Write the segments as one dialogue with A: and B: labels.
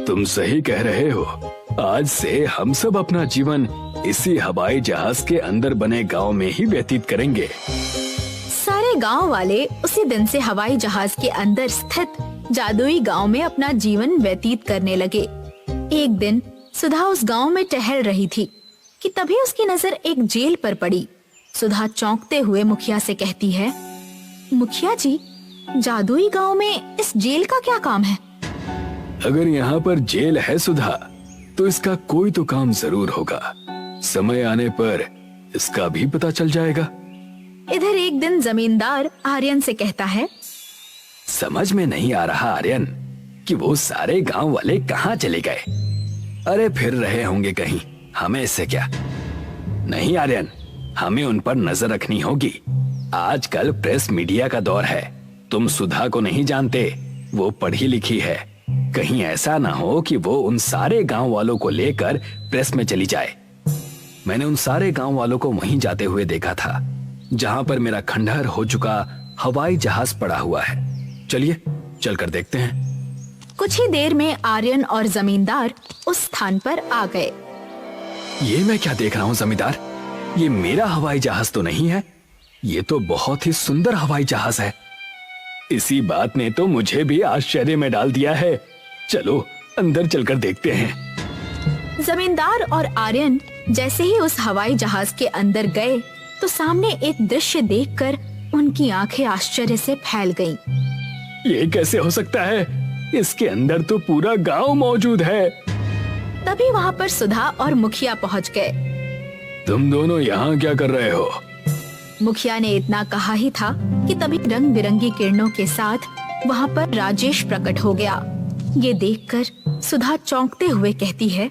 A: तुम सही कह रहे हो। आज से हम सब अपना जीवन इसी हवाई जहाज के अंदर बने गांव में ही व्यतीत करेंगे।
B: सारे गांव वाले उसी दिन से हवाई जहाज के अंदर स्थित जादुई गांव में अपना जीवन व्यतीत करने लगे। एक दिन सुधा उस गांव में टहल रही थी कि तभी उसकी नजर एक जेल पर पड़ी। सुधा चौंकते हुए मुखिया से कहती है, मुखिया जी, जादुई गांव में इस जेल का क्या काम है?
A: अगर यहाँ पर जेल है सुधा, तो इसका कोई तो काम जरूर होगा। समय आने पर इसका भी पता चल जाएगा।
B: इधर एक दिन जमींदार आर्यन से कहता है,
A: समझ में नहीं आ रहा आर्यन कि वो सारे गांव वाले कहाँ चले गए। अरे फिर रहे होंगे कहीं, हमें इससे क्या। नहीं आर्यन, हमें उन पर नजर रखनी होगी। आजकल प्रेस मीडिया का दौर है। तुम सुधा को नहीं जानते, वो पढ़ी लिखी है। कहीं ऐसा ना हो कि वो उन सारे गांव वालों को लेकर प्रेस में चली जाए। मैंने उन सारे गांव वालों को वहीं जाते हुए देखा था जहां पर मेरा खंडहर हो चुका हवाई जहाज पड़ा हुआ है। चलिए चलकर देखते हैं।
B: कुछ ही देर में आर्यन और जमींदार उस स्थान पर आ गए।
A: ये मैं क्या देख रहा हूँ जमींदार? ये मेरा हवाई जहाज तो नहीं है। ये तो बहुत ही सुंदर हवाई जहाज है। इसी बात ने तो मुझे भी आश्चर्य में डाल दिया है। चलो अंदर चलकर देखते हैं।
B: जमींदार और आर्यन जैसे ही उस हवाई जहाज के अंदर गए तो सामने एक दृश्य देखकर उनकी आंखें आश्चर्य से फैल गईं।
A: ये कैसे हो सकता है? इसके अंदर तो पूरा गांव मौजूद है।
B: तभी वहाँ पर सुधा और मुखिया पहुँच गए।
A: तुम दोनों यहाँ क्या कर रहे हो?
B: मुखिया ने इतना कहा ही था कि तभी रंग बिरंगी किरणों के साथ वहाँ पर राजेश प्रकट हो गया। ये देखकर सुधा चौंकते हुए कहती है,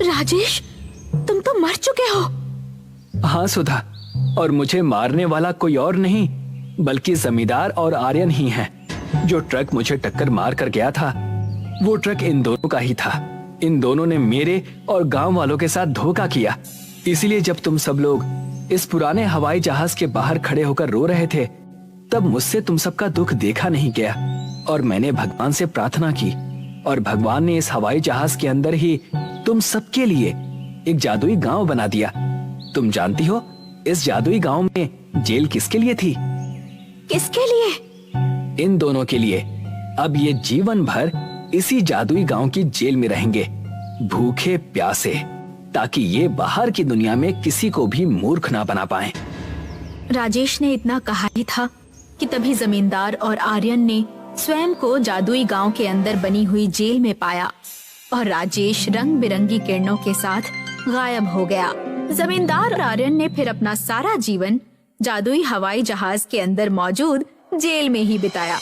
B: राजेश, तुम तो मर चुके हो।
A: हाँ सुधा, और मुझे मारने वाला कोई और नहीं बल्कि जमींदार और आर्यन ही हैं। जो ट्रक मुझे टक्कर मार कर गया था, वो ट्रक इन दोनों का ही था। इन दोनों ने मेरे और गांव वालों के साथ धोखा किया। इसीलिए जब तुम सब लोग इस पुराने हवाई जहाज के बाहर खड़े होकर रो रहे थे, तब मुझसे तुम सबका दुख देखा नहीं गया और मैंने भगवान से प्रार्थना की और भगवान ने इस हवाई जहाज के अंदर ही तुम सबके लिए एक जादुई गांव बना दिया। तुम जानती हो इस जादुई गांव में जेल किसके लिए थी?
B: किसके लिए?
A: इन दोनों के लिए। अब ये जीवन भर इसी जादुई गांव की जेल में रहेंगे, भूखे प्यासे, ताकि ये बाहर की दुनिया में किसी को भी मूर्ख ना बना पाए।
B: राजेश ने इतना कहा ही था कि तभी जमींदार और आर्यन ने स्वयं को जादुई गांव के अंदर बनी हुई जेल में पाया और राजेश रंग बिरंगी किरणों के साथ गायब हो गया। जमींदार और आर्यन ने फिर अपना सारा जीवन जादुई हवाई जहाज के अंदर मौजूद जेल में ही बिताया।